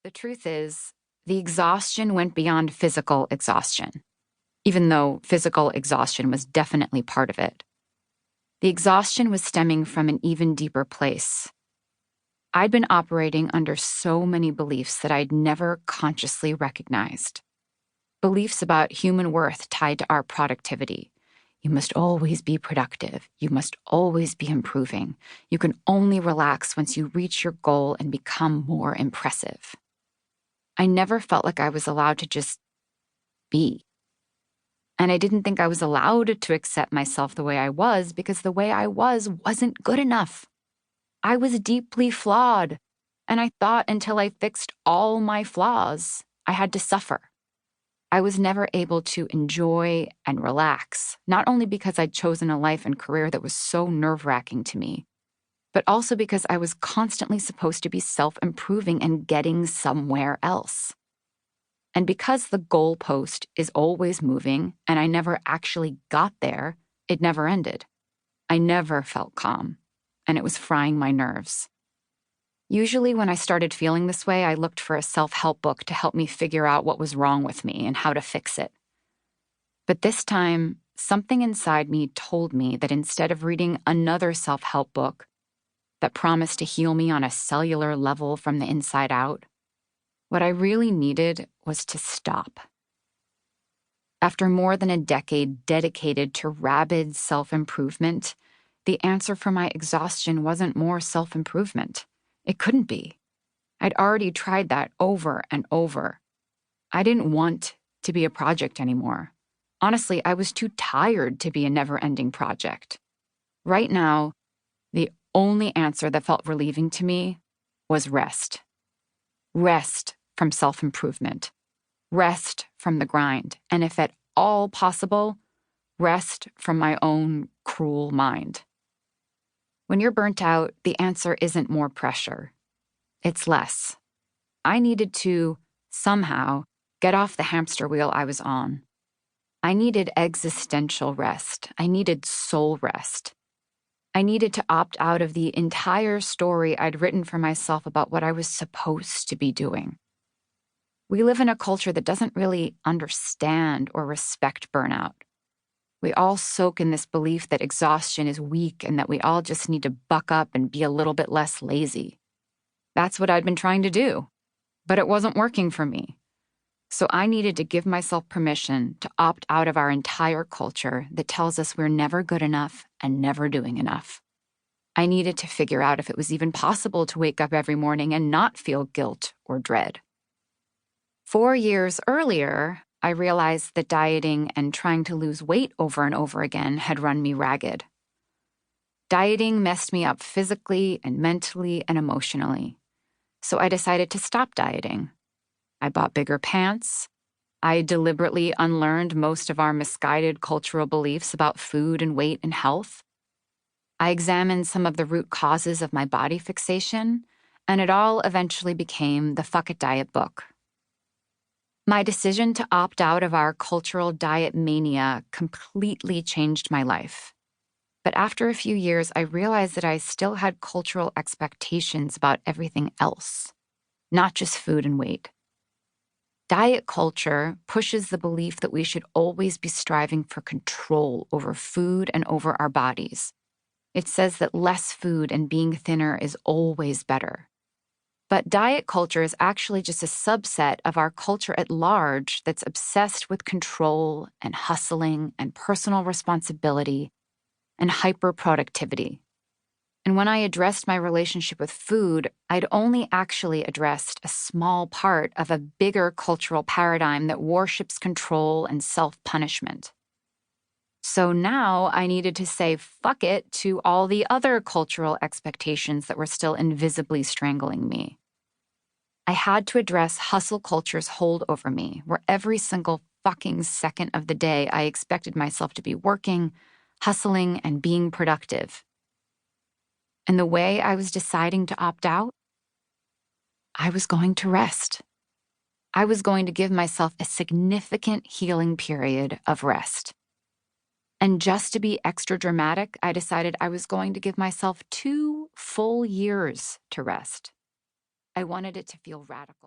The truth is, the exhaustion went beyond physical exhaustion, even though physical exhaustion was definitely part of it. The exhaustion was stemming from an even deeper place. I'd been operating under so many beliefs that I'd never consciously recognized. Beliefs about human worth tied to our productivity. You must always be productive. You must always be improving. You can only relax once you reach your goal and become more impressive. I never felt like I was allowed to just be. And I didn't think I was allowed to accept myself the way I was because the way I was wasn't good enough. I was deeply flawed, and I thought until I fixed all my flaws, I had to suffer. I was never able to enjoy and relax, not only because I'd chosen a life and career that was so nerve-wracking to me, but also because I was constantly supposed to be self-improving and getting somewhere else. And because the goalpost is always moving and I never actually got there, it never ended. I never felt calm, and it was frying my nerves. Usually when I started feeling this way, I looked for a self-help book to help me figure out what was wrong with me and how to fix it. But this time, something inside me told me that instead of reading another self-help book that promised to heal me on a cellular level from the inside out, what I really needed was to stop. After more than a decade dedicated to rabid self-improvement, the answer for my exhaustion wasn't more self-improvement. It couldn't be. I'd already tried that over and over. I didn't want to be a project anymore. Honestly, I was too tired to be a never-ending project. Right now, the only answer that felt relieving to me was rest. Rest from self-improvement. Rest from the grind. And if at all possible, rest from my own cruel mind. When you're burnt out, the answer isn't more pressure. It's less. I needed to, somehow, get off the hamster wheel I was on. I needed existential rest. I needed soul rest. I needed to opt out of the entire story I'd written for myself about what I was supposed to be doing. We live in a culture that doesn't really understand or respect burnout. We all soak in this belief that exhaustion is weak and that we all just need to buck up and be a little bit less lazy. That's what I'd been trying to do, but it wasn't working for me. So I needed to give myself permission to opt out of our entire culture that tells us we're never good enough and never doing enough. I needed to figure out if it was even possible to wake up every morning and not feel guilt or dread. 4 years earlier, I realized that dieting and trying to lose weight over and over again had run me ragged. Dieting messed me up physically and mentally and emotionally. So I decided to stop dieting. I bought bigger pants. I deliberately unlearned most of our misguided cultural beliefs about food and weight and health. I examined some of the root causes of my body fixation, and it all eventually became the Fuck It Diet book. My decision to opt out of our cultural diet mania completely changed my life. But after a few years, I realized that I still had cultural expectations about everything else, not just food and weight. Diet culture pushes the belief that we should always be striving for control over food and over our bodies. It says that less food and being thinner is always better. But diet culture is actually just a subset of our culture at large that's obsessed with control and hustling and personal responsibility and hyper-productivity. And when I addressed my relationship with food, I'd only actually addressed a small part of a bigger cultural paradigm that worships control and self-punishment. So now I needed to say fuck it to all the other cultural expectations that were still invisibly strangling me. I had to address hustle culture's hold over me, where every single fucking second of the day I expected myself to be working, hustling, and being productive. And the way I was deciding to opt out, I was going to rest. I was going to give myself a significant healing period of rest. And just to be extra dramatic, I decided I was going to give myself 2 full years to rest. I wanted it to feel radical.